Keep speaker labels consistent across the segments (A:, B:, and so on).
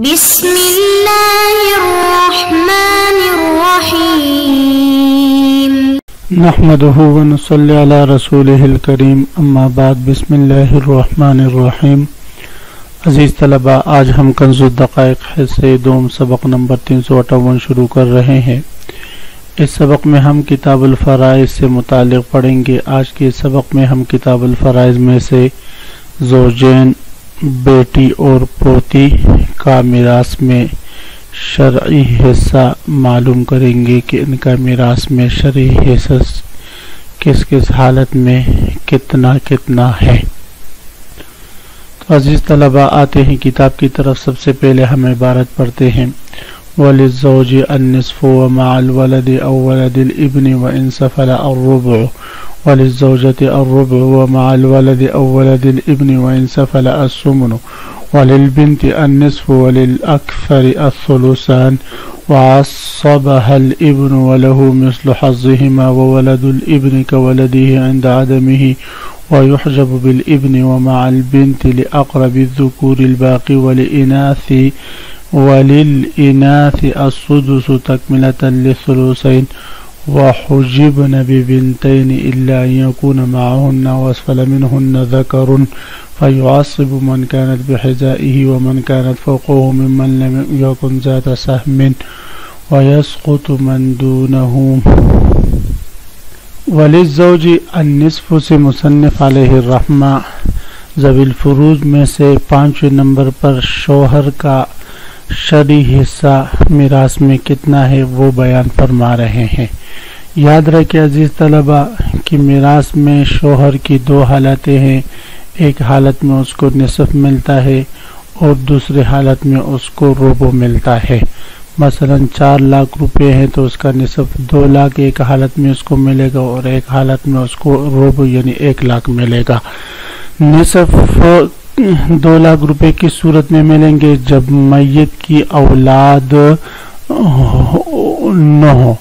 A: بسم اللہ الرحمن الرحیم
B: نحمده ونصلی علی رسولہ الکریم اما بعد بسم اللہ الرحمن الرحیم۔ عزیز طلباء، آج ہم کنز الدقائق حصے دوم سبق نمبر 358 شروع کر رہے ہیں۔ اس سبق میں ہم کتاب الفرائض سے متعلق پڑھیں گے۔ آج کے سبق میں ہم کتاب الفرائض میں سے زوجین، بیٹی اور پوتی کا میراث میں شرعی حصہ معلوم کریں گے کہ ان کا میراث میں شرعی حصہ کس کس حالت میں کتنا کتنا ہے۔ تو عزیز طلباء، آتے ہیں کتاب کی طرف۔ سب سے پہلے ہم عبارت پڑھتے ہیں: وَلِلزَّوْجِ النِّصْفُ وَمَعَ الْوَلَدِ أَوْ وَلَدِ الْإِبْنِ وَإِنْ سَفَلَ الرُّبُعُ وَلِلزَّوْجَةِ الرُّبُعُ وَمَعَ الْوَلَدِ أَوْ وَلَدِ الْإِبْنِ وَإِنْ سَفَلَ الثُّمُنُ وَلِلْبِنْتِ النِّصْفُ وَلِلْأَكْثَرِ الثُّلُثَانِ وَعَصَّبَهَا الْإِبْنُ وَلَهُ مِثْلُ حَظِّهِمَا وَوَلَدُ الْإِبْنِ كَوَلَدِهِ عِنْدَ عَدَمِهِ وَيُحْجَبُ بِالْإِبْنِ وَمَعَ الْبِنْتِ لِأَقْرَبِ الذُّكُورِ الْبَاقِي وللإناث السدس تكملة للثلثين وحجبن ببنتين إلا أن يكون معهن وأسفل منهن ذكر فيعصب من كانت بحذائه ومن كانت فوقه ممن لم يكن ذات سهم ويسقط من دونه۔ وللزوج النصف سے مصنف علیہ الرحمہ ذوی الفروض میں سے 5 نمبر پر شوہر کا شرعی حصہ میراث میں کتنا ہے وہ بیان فرما رہے ہیں۔ یاد رکھیں عزیز طلباء کہ میراث میں شوہر کی 2 حالتیں ہیں۔ ایک حالت میں اس کو نصف ملتا ہے اور دوسری حالت میں اس کو ربع ملتا ہے۔ مثلا 4 لاکھ روپے ہیں تو اس کا نصف 2 لاکھ ایک حالت میں اس کو ملے گا اور ایک حالت میں اس کو ربع یعنی 1 لاکھ ملے گا۔ نصف 2 لاکھ روپے کی صورت میں ملیں گے جب میت کی اولاد نہ ہو۔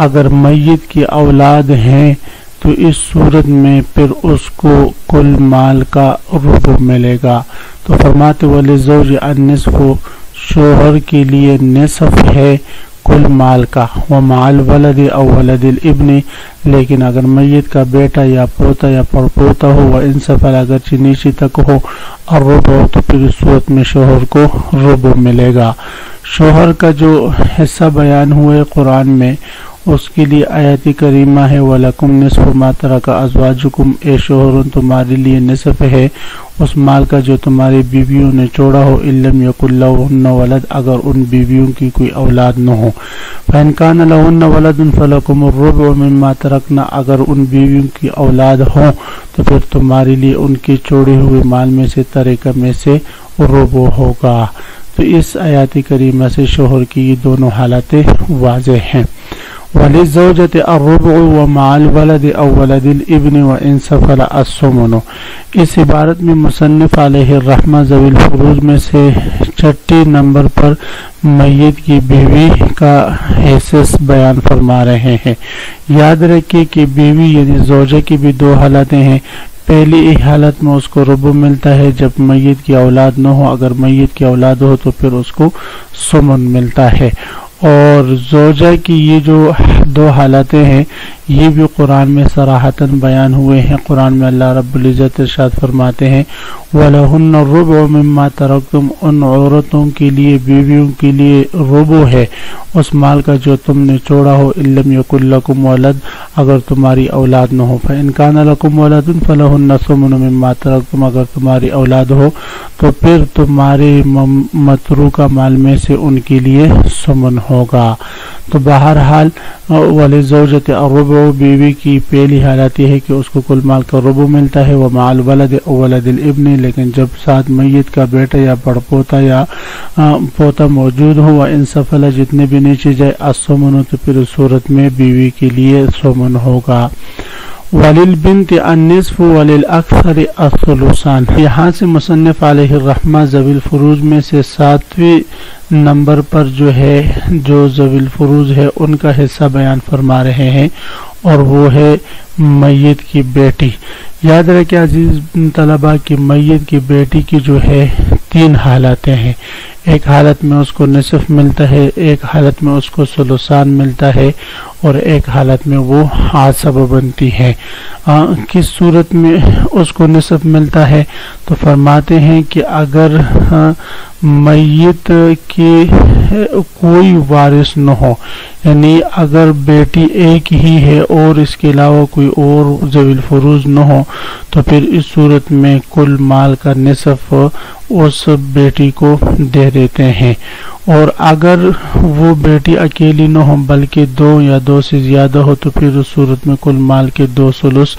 B: اگر میت کی اولاد ہیں تو اس صورت میں پھر اس کو کل مال کا ربع ملے گا۔ تو فرماتے وللزوج النصف، شوہر کے لیے نصف ہے کل مال کا۔ ومع الولد او ولد الابن، لیکن اگر میت کا بیٹا یا پوتا یا پڑپوتا ہو، وان سفل، اگرچہ نیچے تک ہو، الربع، تو پھر اس صورت میں شوہر کو ربع ملے گا۔ شوہر کا جو حصہ بیان ہوئے قرآن میں، اس کے لیے آیت کریمہ ہے وَلَكُمْ نِصْفُ مَا تَرَكَ أَزْوَاجُكُمْ، اے شوہرن تمہارے لیے نصف ہے اس مال کا جو تمہاری بیویوں نے چھوڑا ہو، إِن لَمْ يَكُنْ لَهُنَّ وَلَدٌ، اگر ان بیویوں کی کوئی اولاد نہ ہو۔ فَإِنْ كَانَ لَهُنَّ وَلَدٌ فَلَكُمُ الرُّبُعُ مِمَّا تَرَكْنَ، اگر ان بیویوں کی اولاد ہو تو پھر تمہارے لیے ان کے چھوڑے ہوئے مال میں سے ترکہ میں سے ربع ہوگا۔ تو اس آیات کریمہ سے شوہر کی یہ دونوں حالتیں واضح ہیں۔ وَلِلزَّوْجَةِ الرُّبُعُ وَمَعَ الْوَلَدِ أَوْ وَلَدِ الْإِبْنِ وَإِنْ سَفَلَ الثُّمُنُ۔ اس عبارت میں مصنف علیہ الرحمہ ذوی الفروض میں سے 6 نمبر پر میت کی بیوی کا حصہ بیان فرما رہے ہیں۔ یاد رکھیں کہ بیوی یعنی زوجہ کی بھی 2 حالتیں ہیں۔ پہلی حالت میں اس کو ربع ملتا ہے جب میت کی اولاد نہ ہو، اگر میت کی اولاد ہو تو پھر اس کو ثمن ملتا ہے۔ اور زوجہ کی یہ جو 2 حالتیں ہیں یہ بھی قرآن میں صراحتاً بیان ہوئے ہیں۔ قرآن میں اللہ رب العزت ارشاد فرماتے ہیں وَلَهُنَّ الرُّبُعُ مِمَّا تَرَكْتُمْ، ان عورتوں کے لیے، بیویوں کے لیے ربع ہے اس مال کا جو تم نے چھوڑا ہو، إِن لَمْ يَكُنْ لَكُمْ وَلَدٌ، اگر تمہاری اولاد نہ ہو۔ فَإِنْ كَانَ لَكُمْ وَلَدٌ فَلَهُنَّ الثُّمُنُ مِمَّا تَرَكْتُمْ، اگر تمہاری اولاد ہو تو پھر تمہارے متروکہ مال میں سے ان کے لیے ثمن ہوگا۔ تو بہرحال وللزوجۃ الربع، بیوی کی پہلی حالت یہ ہے کہ اس کو کل مال کا ربع ملتا ہے۔ ومع الولد او ولد الابن، لیکن جب ساتھ میت کا بیٹا یا بڑپوتا یا پوتا موجود ہو، وان سفل، جتنے بھی نیچے جائے، الثمن، تو پھر اس صورت میں بیوی کے لیے ثمن ہوگا۔ وَلِلْبِنْتِ النِّصْفُ وَلِلْأَكْثَرِ الثُّلُثَانِ، یہاں سے مصنف علیہ الرحمہ ذوی الفروض میں سے 7ویں نمبر پر جو ہے جو ذوی الفروض ہے ان کا حصہ بیان فرما رہے ہیں، اور وہ ہے میت کی بیٹی۔ یاد رکھیں عزیز طلبہ کہ میت کی بیٹی کی جو ہے تین حالتیں ہیں. ایک حالت میں اس کو نصف ملتا ہے، ایک حالت میں اس کو ثلثان ملتا ہے، اور ایک حالت میں وہ عصبہ بنتی ہے. کس صورت میں اس کو نصف ملتا ہے؟ تو فرماتے ہیں کہ اگر میت کے کوئی وارث نہ ہو، یعنی اگر بیٹی ایک ہی ہے اور اس کے علاوہ کوئی اور ذوی الفروض نہ ہو، تو پھر اس صورت میں کل مال کا نصف اس بیٹی کو دے دیتے ہیں. اور اگر وہ بیٹی اکیلی نہ ہو بلکہ دو یا دو سے زیادہ ہو، تو پھر اس صورت میں کل مال کے 2 ثلث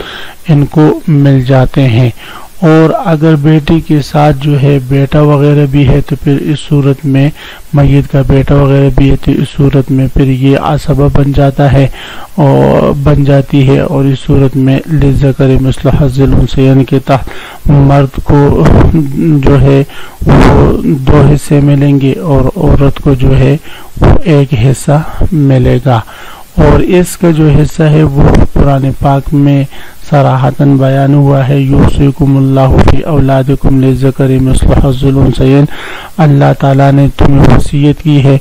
B: ان کو مل جاتے ہیں. اور اگر بیٹی کے ساتھ جو ہے بیٹا وغیرہ بھی ہے، تو پھر اس صورت میں میت کا بیٹا وغیرہ بھی ہے، تو اس صورت میں پھر یہ عصبہ بن جاتا ہے اور بن جاتی ہے. اور اس صورت میں للذکر مثل حظ الانثیین کے تحت مرد کو جو ہے وہ 2 حصے ملیں گے اور عورت کو جو ہے وہ 1 حصہ ملے گا. اور اس کا جو حصہ ہے وہ قرآن پاک میں صراحتاً بیان ہوا ہے. یوصیکم اللہ فی اولادکم للذکر مثل حظ الانثیین. اللہ تعالیٰ نے تمہیں وصیت کی ہے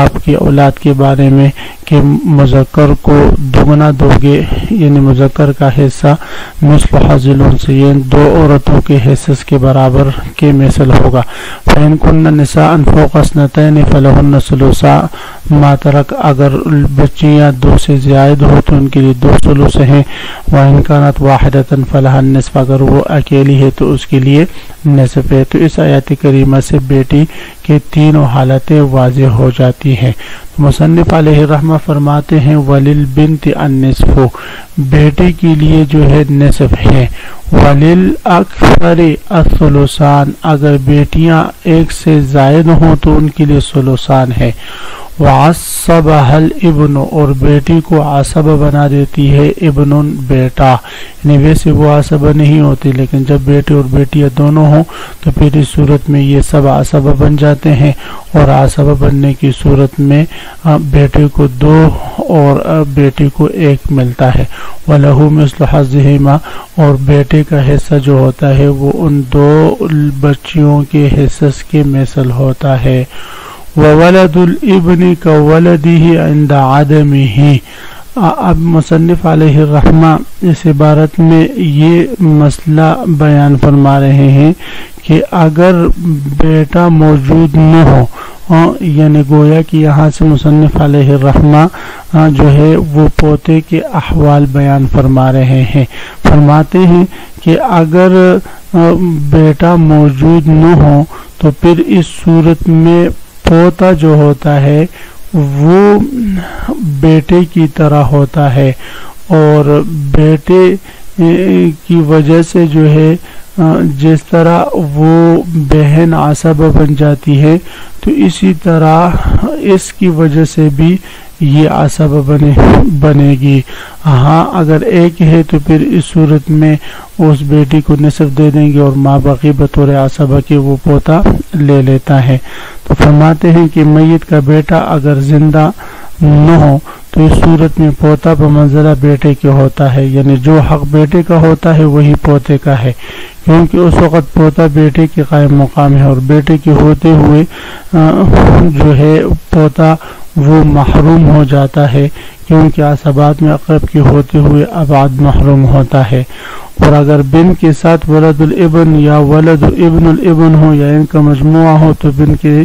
B: آپ کی اولاد کے بارے میں کہ مذکر کو دگنا دو گے، یعنی مذکر کا حصہ مثل حظ الانثیین 2 عورتوں کے حصص کے برابر کے مثل ہوگا. فإن كن نساء فوق 2 فلهن ثلثا ما ترک. اگر بچیاں 2 سے زائد ہو تو ان کے لیے 2 ثلث ہیں. وإن كانت واحدة فلها النصف. اگر وہ اکیلی ہے تو اس کے لیے نصف ہے. تو اس آیات کریمہ سے بیٹی کے تینوں حالتیں واضح ہو جاتی ہیں. مصنف علیہ الرحمہ فرماتے ہیں وَلِلْبِنْتِ النِّصْفُ. بیٹے کے لیے جو ہے نصف ہے. وَلِلْأَكْثَرِ الثُّلُثَانِ. اگر بیٹیاں 1 سے زائد ہوں تو ان کے لیے ثلثان ہے. وَعَصَّبَهَا الْإِبْنُ. اور بیٹی کو عصبہ بنا دیتی ہے ابن بیٹا، یعنی ویسے وہ عصبہ نہیں ہوتی لیکن جب بیٹے اور بیٹیاں دونوں ہوں تو پھر اس صورت میں یہ سب عصبہ بن جاتے ہیں. اور عصبہ بننے کی صورت میں بیٹے کو 2 اور بیٹی کو 1 ملتا ہے. وَلَهُ مِثْلُ حَظِّهِمَا. اور بیٹے کا حصہ جو ہوتا ہے وہ ان 2 بچیوں کے حصص کے مثل ہوتا ہے. وَوَلَدُ الْإِبْنِ كَوَلَدِهِ عِنْدَ عَدَمِهِ. اب مصنف علیہ الرحمہ اس عبارت میں یہ مسئلہ بیان فرما رہے ہیں کہ اگر بیٹا موجود نہ ہو، یعنی گویا کہ یہاں سے مصنف علیہ الرحمہ جو ہے وہ پوتے کے احوال بیان فرما رہے ہیں. فرماتے ہیں کہ اگر بیٹا موجود نہ ہو تو پھر اس صورت میں پوتا جو ہوتا ہے وہ بیٹے کی طرح ہوتا ہے، اور بیٹے کی وجہ سے جو ہے جس طرح وہ بہن عصبہ بن جاتی ہے تو اسی طرح اس کی وجہ سے بھی یہ عصبہ بنے گی. ہاں اگر 1 ہے تو پھر اس صورت میں اس بیٹی کو نصف دے دیں گے اور ماں باقی بطور عصبہ کے وہ پوتا لے لیتا ہے. تو فرماتے ہیں کہ میت کا بیٹا اگر زندہ نہ ہو تو اس صورت میں پوتا بمنزلہ بیٹے کے ہوتا ہے، یعنی جو حق بیٹے کا ہوتا ہے وہی پوتے کا ہے، کیونکہ اس وقت پوتا بیٹے کے قائم مقام ہے. اور بیٹے کے ہوتے ہوئے جو ہے پوتا وہ محروم ہو جاتا ہے، کیونکہ عصبات میں اقرب کے ہوتے ہوئے ابعد محروم ہوتا ہے. اور اگر بن کے ساتھ ولد الابن یا ولد ابن الابن ہو یا ان کا مجموعہ ہو تو بن کے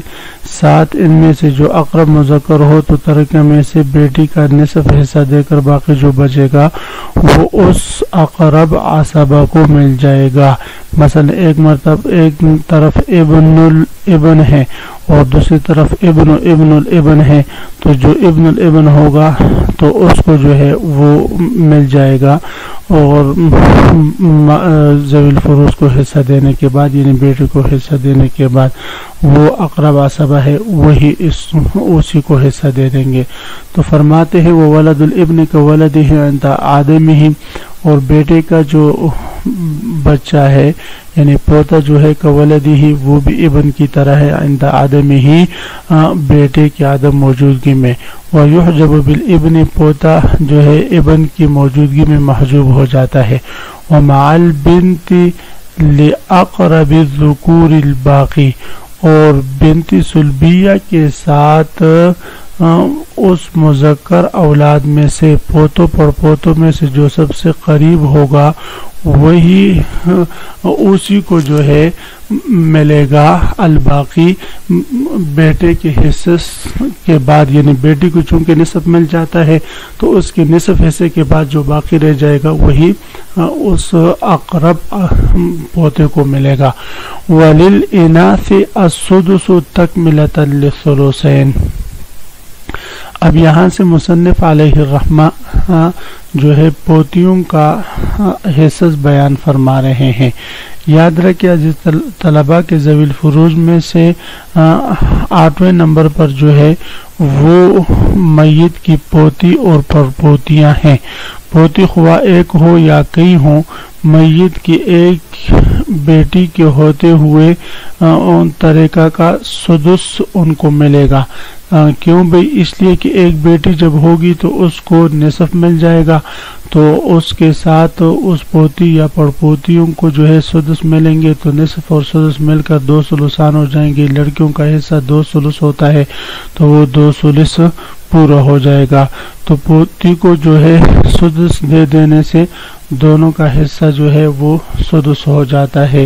B: ساتھ ان میں سے جو اقرب مذکر ہو تو ترکہ میں سے بیٹی کا نصف حصہ دے کر باقی جو بچے گا وہ اس اقرب عصبہ کو مل جائے گا. مثلا ایک طرف ابن الابن ہے اور دوسری طرف ابن الابن ہے، تو جو ابن الابن ہوگا تو اس کو جو ہے وہ مل جائے گا. اور ذوی الفروض کو حصہ دینے کے بعد، یعنی بیٹے کو حصہ دینے کے بعد وہ اقرب عصبہ ہے وہی اسی کو حصہ دے دیں گے. تو فرماتے ہیں وہ ولد الابن کا ولد ہے عند آدمہ. اور بیٹے کا جو بچہ ہے یعنی پوتا جو ہے کولدی ہی وہ بھی ابن کی طرح ہے عند آدم ہی بیٹے کی عدم موجودگی میں. وَيُحْجَبُ بِالْإِبْنِ پوتا جو ہے ابن کی موجودگی میں محجوب ہو جاتا ہے. وَمَعَ الْبِنْتِ لأقرب الذکور الباقی، اور بنت سلبیہ کے ساتھ اس مذکر اولاد میں سے پوتوں پڑپوتوں میں سے جو سب سے قریب ہوگا وہی اسی کو جو ہے ملے گا الباقی، بیٹے کے حصے کے بعد، یعنی بیٹی کو چونکہ نصف مل جاتا ہے تو اس کے نصف حصے کے بعد جو باقی رہ جائے گا وہی اس اقرب پوتے کو ملے گا۔ وَلِلْإِنَاثِ السُّدُسُ تَكْمِلَةً لِلثُّلُثَيْنِ۔ اب یہاں سے مصنف علیہ الرحمہ جو ہے پوتیوں کا حصص بیان فرما رہے ہیں۔ یاد رکھیں عزیز طلبہ کے ذوی الفروض میں سے 8ویں نمبر پر جو ہے وہ میت کی پوتی اور پڑپوتیاں ہیں۔ پوتی خواہ ایک ہو یا کئی ہوں، میت کی ایک بیٹی کے ہوتے ہوئے طریقہ کا سدس ان کو ملے گا۔ کیوں بھئی؟ اس لیے کہ ایک بیٹی جب ہوگی تو اس کو نصف مل جائے گا، تو اس کے ساتھ اس پوتی یا پڑپوتیوں کو جو ہے سدس ملیں گے، تو نصف اور سدس مل کر 2 ثلثان ہو جائیں گے۔ لڑکیوں کا حصہ 2 ثلث ہوتا ہے تو وہ 2 ثلث پورا ہو جائے گا۔ تو پوتی کو جو ہے سدس دے دینے سے دونوں کا حصہ جو ہے وہ سدس ہو جاتا ہے،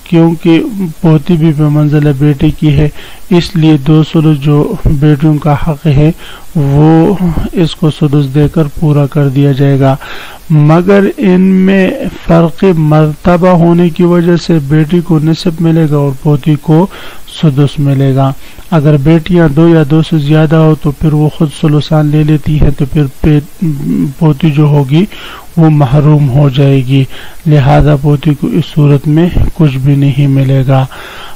B: کیونکہ پوتی بھی بمنزلہ بیٹی کی ہے، اس لیے 2 ثلث جو بیٹیوں کا حق ہے وہ اس کو سدس دے کر پورا کر دیا جائے گا۔ مگر ان میں فرق مرتبہ ہونے کی وجہ سے بیٹی کو نصف ملے گا اور پوتی کو سدس ملے گا۔ اگر بیٹیاں 2 یا 2 سے زیادہ ہو تو پھر وہ خود ثلثان لے لیتی ہیں، تو پھر پوتی جو ہوگی وہ محروم ہو جائے گی، لہذا پوتی کو اس صورت میں کچھ بھی نہیں ملے گا۔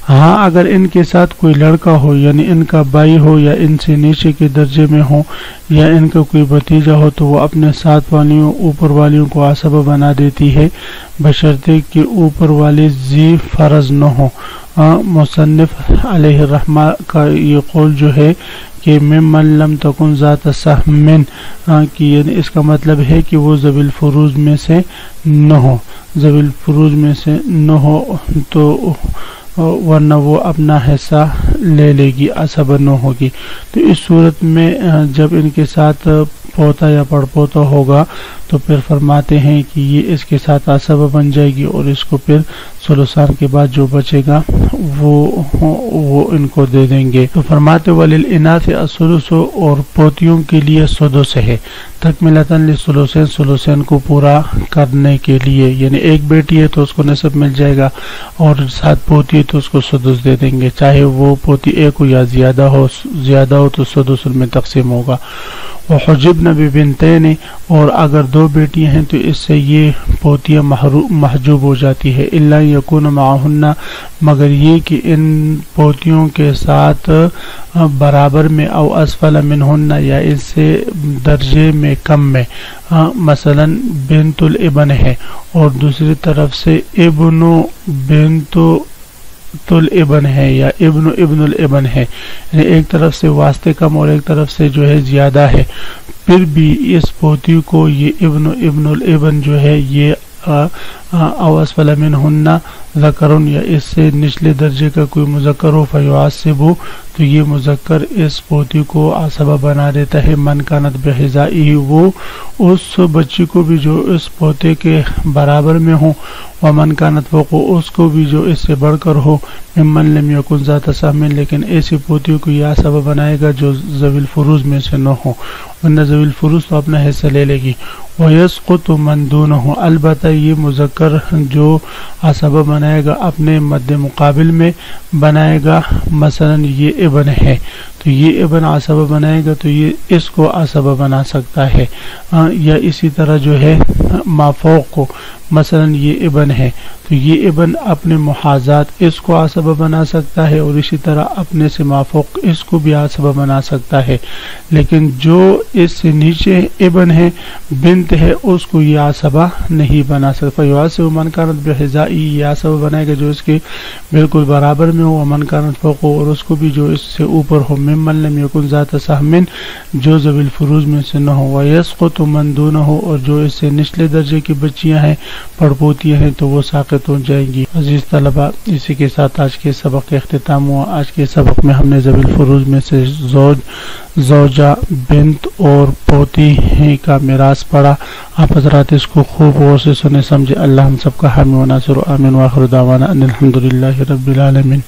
B: ہاں اگر ان کے ساتھ کوئی لڑکا ہو، یعنی ان کا بھائی ہو یا ان سے نیچے کے درجے میں ہو، یا ان کا کوئی بھتیجا ہو، تو وہ اپنے ساتھ والیوں اوپر والیوں کو عصبہ بنا دیتی ہے، بشرطے کہ اوپر والی ذی فرض نہ ہو۔ مصنف علیہ الرحمہ کا یہ قول جو ہے کہ ممن لم تکن ذات سہم، کہ یعنی اس کا مطلب ہے کہ وہ ذوی الفروض میں سے نہ ہو، ذوی الفروض میں سے نہ ہو تو ورنہ وہ اپنا حصہ لے لے گی، عصبہ نہ ہوگی۔ تو اس صورت میں جب ان کے ساتھ پوتا یا پڑپوتا ہوگا تو پھر فرماتے ہیں کہ یہ اس کے ساتھ عصبہ بن جائے گی، اور اس کو پھر ثلثان کے بعد جو بچے گا وہ ان کو دے دیں گے۔ تو فرماتے وللاناث الثلث، اور پوتیوں کے لیے سدس ہے، تکملۃ للثلثین، ثلثین کو پورا کرنے کے لیے، یعنی ایک بیٹی ہے تو اس کو نصف مل جائے گا، اور ساتھ پوتی ہے تو اس کو سدس دے دیں گے، چاہے وہ پوتی ایک ہو یا زیادہ ہو تو سدس میں تقسیم ہوگا۔ وحجبن ببنتین، اور اگر 2 بیٹیاں ہیں تو اس سے یہ پوتیاں محجوب ہو جاتی ہے، الا یکون معہن، مگر یہ کہ ان پوتیوں کے ساتھ برابر میں، او اسفل منہن، یا اس سے درجے میں کم میں، مثلا بنت الابن ہے اور دوسری طرف سے ابن بنت الابن ہے یا ابن الابن ہے، یعنی ایک طرف سے واسطے کم اور ایک طرف سے جو ہے زیادہ ہے، پھر بھی اس پوتی کو یہ ابن الابن جو ہے یہ او اسفل منہن ذکرن، یا اس سے نچلے درجے کا کوئی مذکر ہو، فیعصب، تو یہ مذکر اس پوتی کو عصبہ بنا دیتا ہے، من کانت بحذائہ، وہ اس بچی کو بھی جو اس پوتے کے برابر میں ہو، ومن کانت فوق، اس کو بھی جو اس سے بڑھ کر ہو، ممن لم یکن ذات سہم، لیکن ایسی پوتی کو یہ عصبہ بنائے گا جو ذوی الفروض میں سے نہ ہو، ورنہ ذوی الفروض تو اپنا حصہ لے لے گی۔ ویسقط من دونہ، البتہ یہ مذکر جو عصبہ بنائے گا اپنے مد مقابل میں بنائے گا، مثلا یہ ابن ہے تو یہ ابن عصبہ بنائے گا تو یہ اس کو عصبہ بنا سکتا ہے، یا اسی طرح جو ہے مافوق کو، مثلا یہ ابن ہے تو یہ ابن اپنے محاذات اس کو عصبہ بنا سکتا ہے، اور اسی طرح اپنے سے مافوق اس کو بھی عصبہ بنا سکتا ہے، لیکن جو اس سے نیچے ابن ہے، بنت ہے، اس کو یہ عصبہ نہیں بنا سکتا۔ فیعصب من کانت بحذائہ، یہ عصبہ بنائے گا جو اس کے بالکل برابر میں ہو، من کانت فوق، اور اس کو بھی جو اس سے اوپر ہو، ممن لم یکن ذات سہم جو ذوی الفروض میں سے نہ ہو ویسقط من دونہ اور جو اس سے نچلے درجے کی بچیاں ہیں پڑپوتیاں ہیں تو وہ ساقط ہو جائیں گی۔ عزیز طلبہ اسی کے ساتھ آج کے سبق کا اختتام ہوا۔ آج کے سبق میں ہم نے ذوی الفروض میں سے زوج، زوجہ، بنت اور پوتی کا میراث پڑھا۔ آپ حضرات اس کو خوب غور سے سنے سمجھے۔ اللہ ہم سب کا حامی و ناصر، آمین، وآخر دعوانا ان الحمدللہ رب العالمین۔